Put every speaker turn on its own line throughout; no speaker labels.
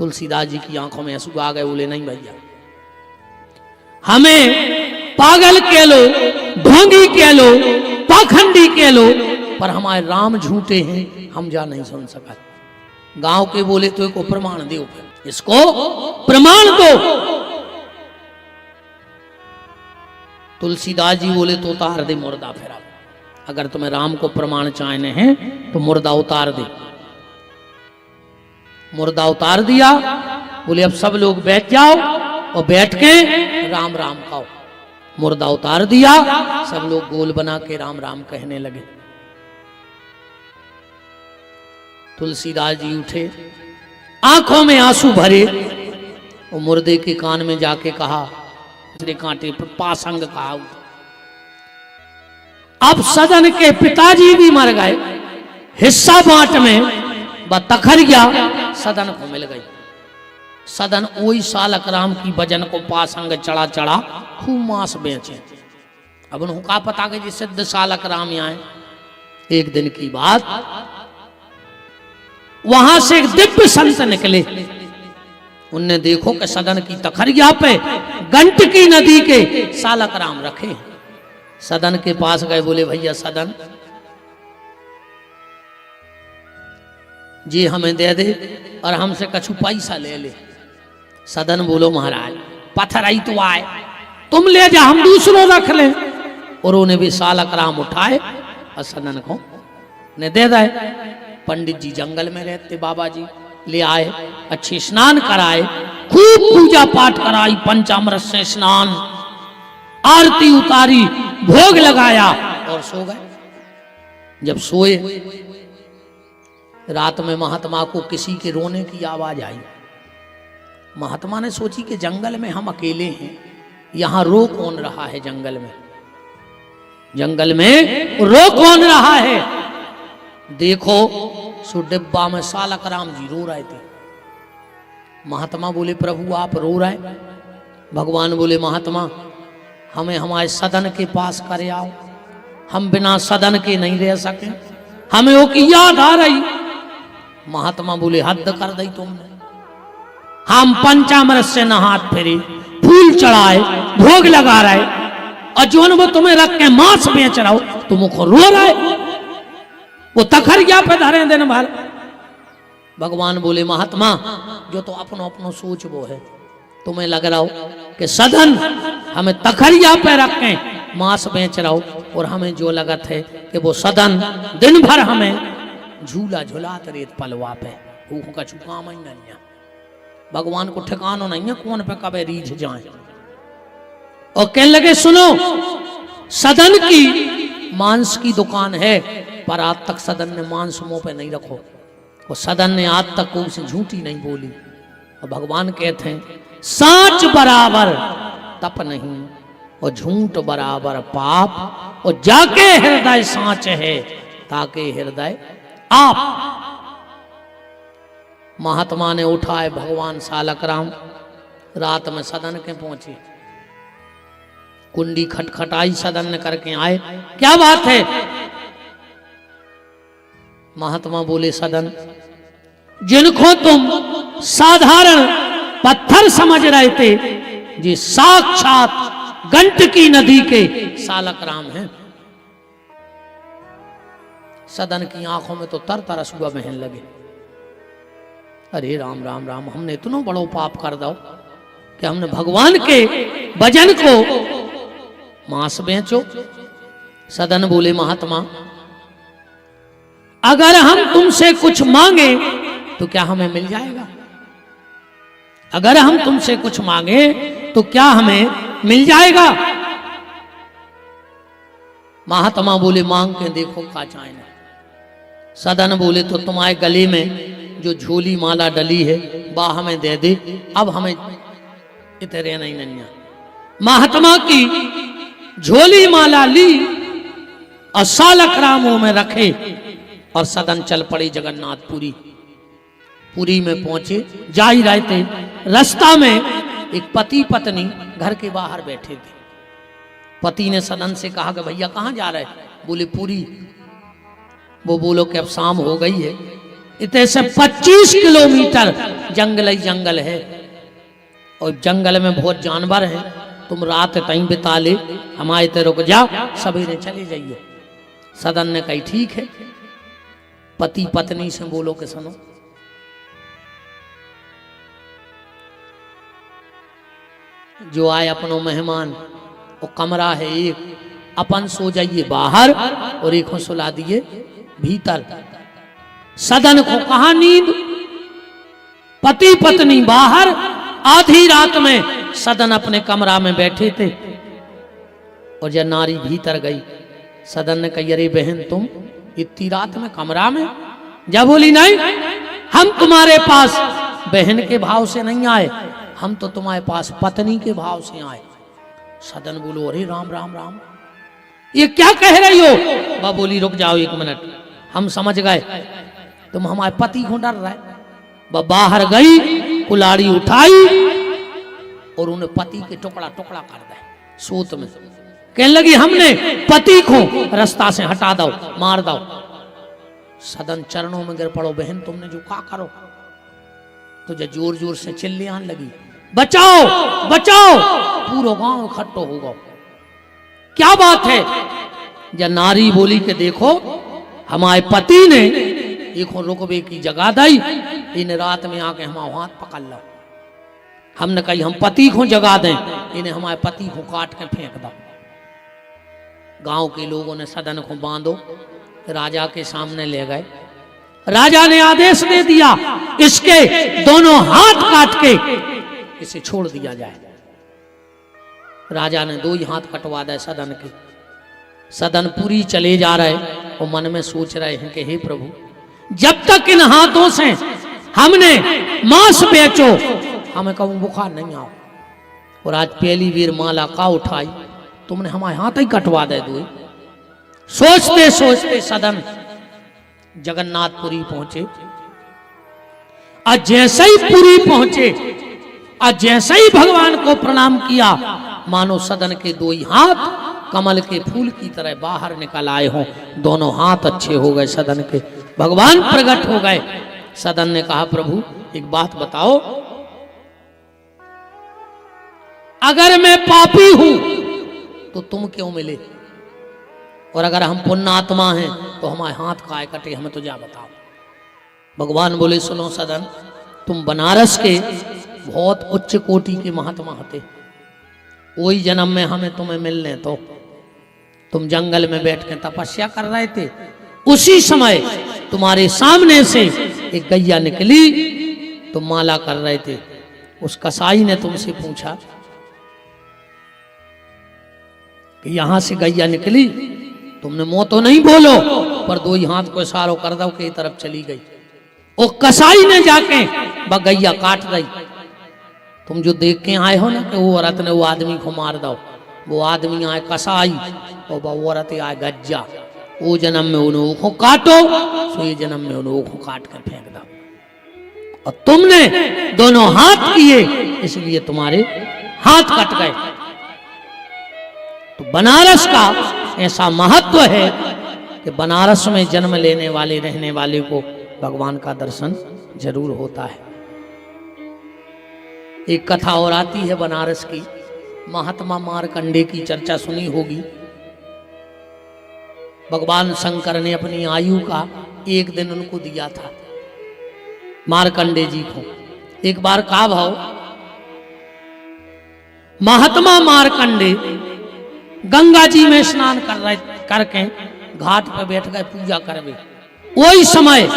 तुलसीदास जी की आंखों में आंसू आ गए। बोले नहीं भैया, हमें पागल कह लो, ढोंगी कह लो, पाखंडी कह लो, पर हमारे राम झूठे हैं, हम जा नहीं सुन सका। गांव के बोले तो इसको प्रमाण दो, इसको प्रमाण दो। तुलसीदास जी बोले तो उतार दे मुर्दा फिर। अगर तुम्हें राम को प्रमाण चाहने हैं तो मुर्दा उतार दे। मुर्दा उतार दिया। बोले अब सब लोग बैठ जाओ और बैठ के राम राम खाओ। मुर्दा उतार दिया, सब लोग गोल बना के राम राम कहने लगे। तुलसीदास जी उठे, आंखों में आंसू भरे, और मुर्दे के कान में जाके कहा, कांटे पर पासंग कहा, अब सदन के पिताजी भी मर गए, हिस्सा बांट में व तखरिया सदन को मिल गई। सदन वही सालक राम की वजन को पासंग चढ़ा चढ़ा खूब मांस बेचे। अब उन्होंने कहा पता कि जी सिद्ध सालक राम आए। एक दिन की बात, वहां से एक दिव्य संत निकले। उनने देखो कि सदन की तखरिया पे गंडकी नदी के सालक राम रखे। सदन के पास गए, बोले भैया सदन जी हमें दे दे और हमसे कछु पैसा ले ले। सदन बोलो महाराज पत्थर आई तो आए, तुम ले जा हम दूसरों रख ले। और उन्हें भी सालक राम उठाए और सदन को ने दे दे। पंडित जी जंगल में रहते, बाबा जी ले आए, अच्छे स्नान कराए, खूब पूजा पाठ कराई, पंचामृत से स्नान, आरती उतारी, भोग लगाया और सो गए। जब सोए, रात में महात्मा को किसी के रोने की आवाज आई। महात्मा ने सोची कि जंगल में हम अकेले हैं, यहां रो कौन रहा है? जंगल में रो कौन रहा है? देखो सो डिब्बा में सालक राम जी रो रहे थे। महात्मा बोले प्रभु आप रो रहे? भगवान बोले महात्मा हमें हमारे सदन के पास करे आओ, हम बिना सदन के नहीं रह सके, हमें वो की याद आ रही। महात्मा बोले हद कर दी तुमने। हम पंचामृत से नहात फिरे, फूल चढ़ाए, भोग लगा रहे, और जो वो तुम्हें रख के मांस बेच रहा हो तुम को रो रहे, वो तखरिया पे धरे दिन भर। भगवान बोले महात्मा जो तो अपनो अपनो सोच वो है, तुम्हें लग रहा हो कि सदन हमें तखरिया पे रख के मांस बेच रहा हो, और हमें जो लगत है कि वो सदन दिन भर हमें झूला झुलात रेत पलवा पे, वो का चुकाम ही नहीं है। भगवान को ठिकानो नहीं है कौन पे कबे रीझ जाए। और कहने लगे सुनो, सदन की मांस की दुकान है, पर आज तक सदन ने मांस मुंह पे नहीं रखो, और सदन ने आज तक कोई से झूठी नहीं बोली। और भगवान कहते हैं साच बराबर तप नहीं, और झूठ बराबर पाप, और जाके हृदय साच है ताके हृदय आप। महात्मा ने उठाए भगवान सालक राम, रात में सदन के पहुंचे, कुंडी खटखटाई, सदन ने करके आए, क्या बात है? महात्मा बोले सदन जिनको तुम साधारण पत्थर समझ रहे थे, ये साक्षात गंडकी नदी के सालक राम हैं। सदन की आंखों में तो तर तर अश्रु बहने लगे। अरे राम राम राम, हमने इतना बड़ो पाप कर दो कि हमने भगवान के भजन को मांस बेचो। सदन बोले महात्मा अगर हम तुमसे कुछ मांगे तो क्या हमें मिल जाएगा? अगर हम तुमसे कुछ मांगे तो क्या हमें मिल जाएगा? महात्मा बोले मांग के देखो क्या चाहें। सदन बोले तो तुम्हारे गले में जो झोली माला डली है वह हमें दे दे, अब हमें इतने नहीं नन्या। महात्मा की झोली माला ली और सालक रामों में रखे, और सदन चल पड़ी जगन्नाथपुरी। पुरी में पहुंचे, जा ही रहे थे, रास्ता में एक पति पत्नी घर के बाहर बैठे थे। पति ने सदन से कहा कि भैया कहाँ जा रहे? बोले पुरी। वो बोलो कि अब शाम हो गई है, इतने से 25 किलोमीटर जंगल ही जंगल है और जंगल में बहुत जानवर हैं। तुम रात तई बिता ले, हम आए ते रुक जा, सवेरे चले जाइयो। सदन ने कही ठीक है। पति पत्नी से बोलो कि सुनो, जो आए अपनो मेहमान, वो कमरा है एक, अपन सो जाइए बाहर और एक सुला दिए भीतर। सदन को कहा नींद, पति पत्नी बाहर, आधी रात में सदन अपने कमरा में बैठे थे और जब नारी भीतर गई, सदन ने कही अरे बहन तुम इतनी रात में कमरा में? जब बोली नहीं, हम तुम्हारे पास बहन के भाव से नहीं आए, हम तो तुम्हारे पास पत्नी के भाव से आए। सदन बोलो अरे राम राम राम, ये क्या कह रही हो? वह बोली रुक जाओ एक मिनट, हम समझ गए तुम हमारे पति को डर रहे। वह बाहर गई, कुलाड़ी उठाई और उन्हें पति के टुकड़ा टुकड़ा कर दे सोत में। कहने लगी हमने पति को रास्ता से हटा दो, मार दो। सदन चरणों में गिर पड़ो, बहन तुमने जो कहा करो। तो जब जोर जोर से चिल्लाने लगी बचाओ बचाओ, पूरा गांव इकट्ठा हो गया। क्या बात है? जब नारी बोली कि देखो हमारे पति ने एक रुकबे की जगह दी, इन रात में आके हमारा हाथ पकड़ लो। हमने कही हम पति को जगा दें, इन्हें हमारे पति को काट के फेंक दो। गांव के लोगों ने सदन को बांधो, राजा के सामने ले गए। राजा ने आदेश दे दिया इसके दोनों हाथ काट के इसे छोड़ दिया जाए। राजा ने 2 ही हाथ कटवा दिए सदन के। सदन पूरी चले जा रहे और मन में सोच रहे हैं कि हे प्रभु, जब तक इन हाथों से हमने मांस बेचो हमें कभी बुखार नहीं आओ। और आज पहली वीर माला का उठाई, तुमने हमारे हाथ ही कटवा दे दो। सोचते सोचते सदन जगन्नाथपुरी पहुंचे। आज जैसे ही पुरी पहुंचे, आज जैसे ही भगवान को प्रणाम किया, मानो सदन के 2 ही हाथ कमल के फूल की तरह बाहर निकल आए हों। दोनों हाथ अच्छे हो गए सदन के, भगवान प्रकट हो गए। सदन ने कहा प्रभु एक बात बताओ, अगर मैं पापी हूं तो तुम क्यों मिले, और अगर हम पुण्यात्मा हैं तो हमारे हाथ काय कटे, हमें तो जा बताओ। भगवान बोले सुनो सदन, तुम बनारस के बहुत उच्च कोटि के महात्मा होते, वही जन्म में हमें तुम्हें मिलने तो तुम जंगल में बैठ के तपस्या कर रहे थे। उसी समय तुम्हारे सामने से एक गैया निकली, तुम माला कर रहे थे। उस कसाई ने तुमसे पूछा कि यहां से गैया निकली, तुमने मुंह तो नहीं बोलो पर 2 ही हाथ को इशारा कर दो कि तरफ चली गई। वो कसाई ने जाके वह गैया काट दी। तुम जो देख के आए हो ना कि वो औरत ने वो आदमी को मार दो, वो आदमी आए कसाई और वो औरत आए गज्जा। वो जन्म में उन्हें को काटो, सो ये जन्म में उन्हें को काट कर फेंक दो। और तुमने दोनों हाथ किए इसलिए तुम्हारे हाथ कट गए। तो बनारस का ऐसा महत्व है कि बनारस में जन्म लेने वाले रहने वाले को भगवान का दर्शन जरूर होता है। एक कथा और आती है बनारस की, महात्मा मार्कंडे की चर्चा सुनी होगी। भगवान शंकर ने अपनी आयु का 1 दिन उनको दिया था, मार्कंडे जी को। एक बार का भाव, महात्मा मार्कंडे गंगा जी में स्नान करके घाट पर बैठ गए पूजा करवे। वही समय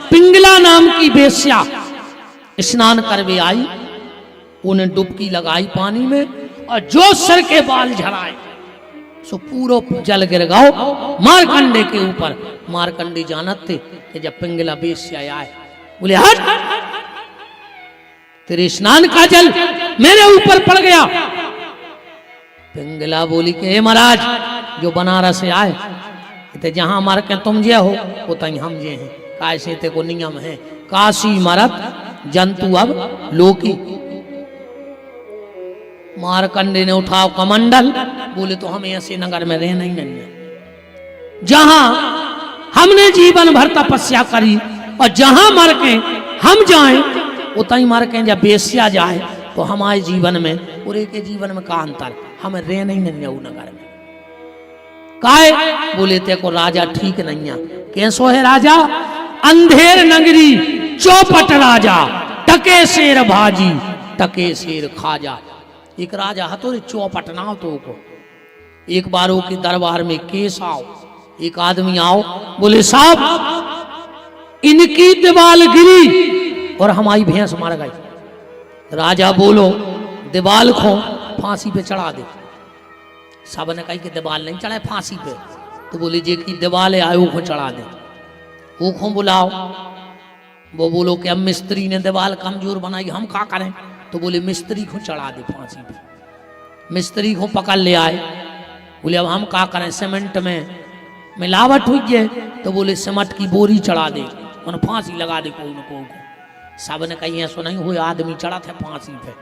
पिंगला नाम की वेश्या स्नान करवे आई, उन्हें डुबकी लगाई पानी में और जो सर के बाल झड़ाए सो पूरा जल गिर गओ मार्कंडे के ऊपर। मार्कंडे जानत थे कि जब पिंगला वेश्या आए, बोले हट, तेरे स्नान का जल मेरे ऊपर पड़ गया। पिंगला बोली कि हे महाराज, जो बनारस से आए ते जहां मार के तुम जे हो वो तई हम जे हैं, कैसे ते को नियम है, काशी मरत जंतु अब लोकी। मार्कंडे ने उठाओ कमंडल, बोले तो हमें ऐसे नगर में रहना ही नहीं है, जहां हमने जीवन भर तपस्या करी और जहां मर के हम जाएं उतना ही मर के जब बेस्या जाए तो हमारे जीवन में पूरे के जीवन में का अंतर, हमें रह नहीं नगर में काहे बोले ते को राजा ठीक नहीं है। कैसो है राजा? अंधेर नगरी चौपट राजा, टके शेर भाजी टके शेर खाजा। एक राजा हतो रे चौपट ना तो को एक बारों के दरबार में केस आओ, एक आदमी आओ बोले साहब इनकी दीवाल गिरी और हमारी भैंस मर गई। राजा बोलो दीवाल को फांसी पे चढ़ा दे। सब ने कही कि दीवाल नहीं चढ़ाए फांसी पे, तो बोले जे की दीवाल है आयो को चढ़ा दे। वो को बुलाओ, वो बोलो कि अब मिस्त्री ने दीवाल कमजोर बनाई हम क्या करें, तो बोले मिस्त्री को चढ़ा दे फांसी पे। मिस्त्री को पकड़ ले आए, बोले अब हम क्या करें, सीमेंट में मिलावट हुई है, तो बोले सीमेंट की बोरी चढ़ा दे और फांसी लगा दे कोई न कोई को। सब ने कही ऐसा नहीं हुए, आदमी चढ़ा था फांसी पे।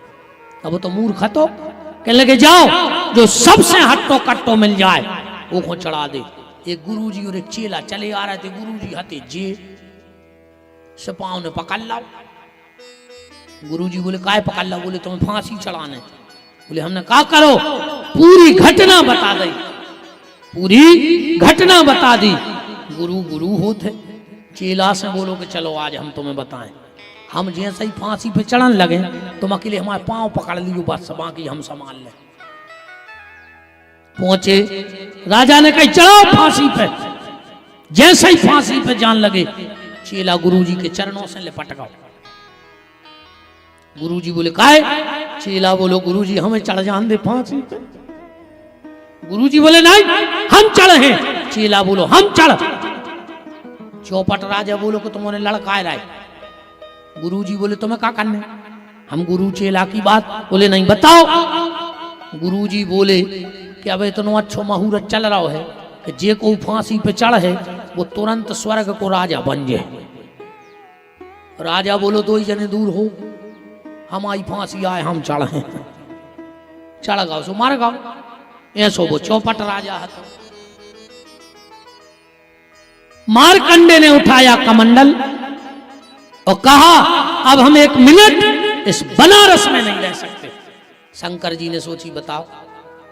अब तो मूर्ख तो कहने लगे जाओ जो सबसे हट्टो कट्टो मिल जाए वो को चढ़ा दे। एक गुरुजी और एक चेला चले आ रहे थे, गुरुजी हते जे सिपाहों ने पकड़ लाओ। गुरुजी बोले काय पकड़ लाओ? बोले तुम्हें फांसी चढ़ाने। बोले हमने क्या करो? पूरी घटना बता दी, पूरी घटना बता दी। गुरु गुरु होते, चेला से बोलो कि चलो आज हम तुम्हें बताएं। हम जैसे ही फांसी पे चढ़न लगे तुम अकेले हमारे पांव पकड़ लियो, बस बाकी हम संभाल ले। पहुंचे, राजा ने कही चढ़ाओ फांसी पे। जैसे ही फांसी पे जान लगे, चेला गुरुजी के चरणों से लिपट गया। गुरुजी बोले काय? चेला बोलो गुरुजी हमें चढ़ जान दे फांसी पे। गुरुजी बोले नहीं हम चढ़ हैं। चेला बोलो हम चढ़। चौपट राजा बोलो कि तुमने लड़काए रहे। गुरुजी बोले तुम्हें क्या करने? हम गुरु चेला की बात बोले नहीं बताओ। गुरुजी बोले कि अब इतना अच्छा मुहूर्त चल रहा है कि जे को फांसी पे चढ़ है वो तुरंत स्वर्ग को राजा बन जाए। राजा बोलो दो ही जने दूर हो, हमारी फांसी आए हम चढ़े, चढ़ गाओ सो मार गाओ। ऐसो वो चौपट राजा है। मारकंडे ने उठाया कमंडल और कहा अब हम एक मिनट इस बनारस में नहीं रह सकते। शंकर जी ने सोची बताओ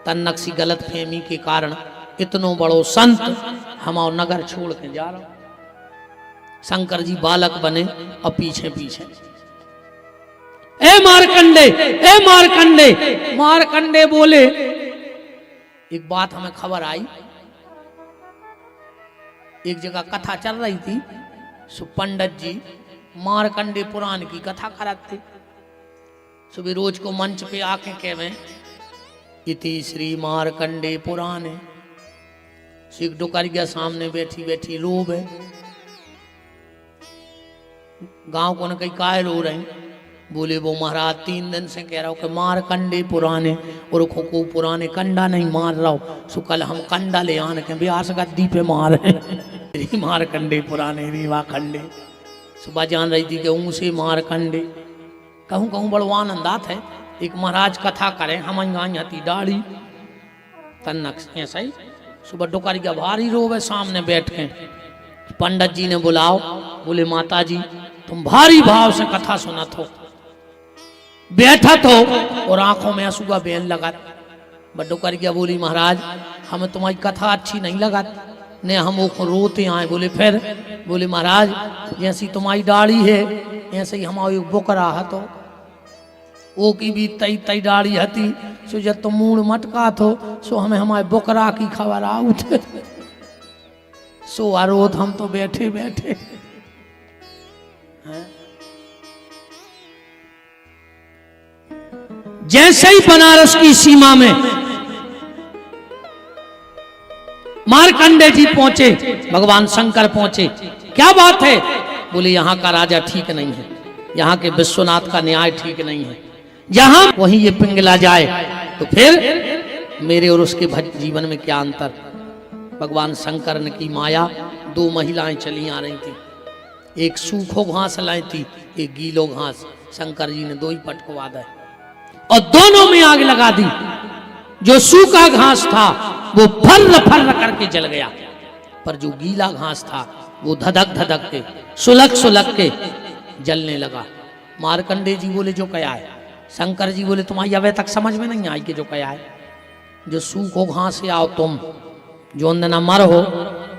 तन्नक सी गलत फहमी के कारण इतनो बड़ो संत हमारा नगर छोड़ के जा रहा। शंकर जी बालक बने और पीछे पीछे ए मारकंडे, ए मारकंडे। मारकंडे बोले एक बात हमें खबर आई, एक जगह कथा चल रही थी, सो पंडित जी मारकंडे पुराण की कथा कराते। सुबह रोज को मंच पे आके कहवे इति श्री मारकंडे पुराणे। सिख डुकरिया सामने बैठी बैठी रोब है। गांव को न कहीं काहे रो रहे? बोले वो महाराज 3 दिन से कह रहा हूं कि मारकंडे पुराने और को पुराने कंडा नहीं मार रहा हो। सो कल हम कंडा ले आने के ब्यास गद्दी पे मार रहे। मारकंडे पुराने रीवा खंडे। सुबह जान रही थी कि ऊँ से मारकंडे। कहूँ कहूँ बड़ो आनंद आता है। एक महाराज कथा करें हम हती दाढ़ी तन्नक ऐसा ही। सुबह डुकरिया भारी रोवे सामने बैठ के। पंडित जी ने बुलाओ, बोले माता जी तुम भारी भाव से कथा सुना थो, बैठा तो और आंखों में आंसू का बेन लगा। बड्डो करके बोली महाराज हमें तुम्हारी कथा अच्छी नहीं लगा ने हम वो रोते आए। बोले फिर? बोले महाराज जैसी तुम्हारी दाढ़ी है ऐसे ही हमारी बोकरा है, तो वो की भी तई तई दाढ़ी हती। सो जब तुम मूड मटका थो सो हमें हमारे बोकरा की खबर आऊ थे। सो आरोत हम तो बैठे बैठे हैं। जैसे ही बनारस की सीमा में मारकंडे जी पहुंचे, भगवान शंकर पहुंचे। क्या बात है? बोले यहाँ का राजा ठीक नहीं है, यहाँ के विश्वनाथ का न्याय ठीक नहीं है। जहां वहीं ये पिंगला जाए तो फिर मेरे और उसके जीवन में क्या अंतर? भगवान शंकर ने की माया। 2 महिलाएं चली आ रही थी, एक सूखो घास लाई थी, एक गीलो घास। शंकर जी ने 2 ही पटकवा दिए और दोनों में आग लगा दी। जो सूखा घास था वो फर्र फर्र करके जल गया, पर जो गीला घास था वो धधक धधक के सुलग सुलग के जलने लगा। मार्कंडे जी बोले जो कया है। शंकर जी बोले तुम्हारी अवे तक समझ में नहीं आई कि जो कया है। जो सूखो घास से आओ तुम, जो अंदना मर हो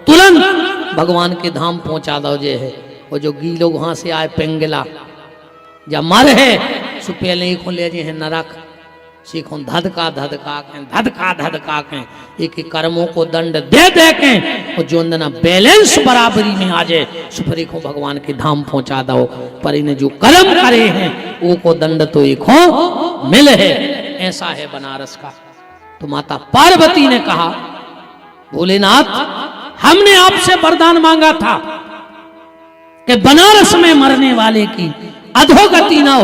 तुरंत भगवान के धाम पहुंचा दो जे है। और जो गीलो घास से आए पेंगला जब मर है सो पहले ही ले जे है नरक सीखो धधका धधका के एक एक कर्मों को दंड दे दे के और जो अंदना बैलेंस बराबरी में आ जाए सुपरी को भगवान के धाम पहुंचा दो। पर इन्हें जो कर्म करे हैं वो को दंड तो एक हो मिल है। ऐसा है बनारस का। तो माता पार्वती ने कहा भोलेनाथ हमने आपसे वरदान मांगा था कि बनारस में मरने वाले की अधोगति ना हो।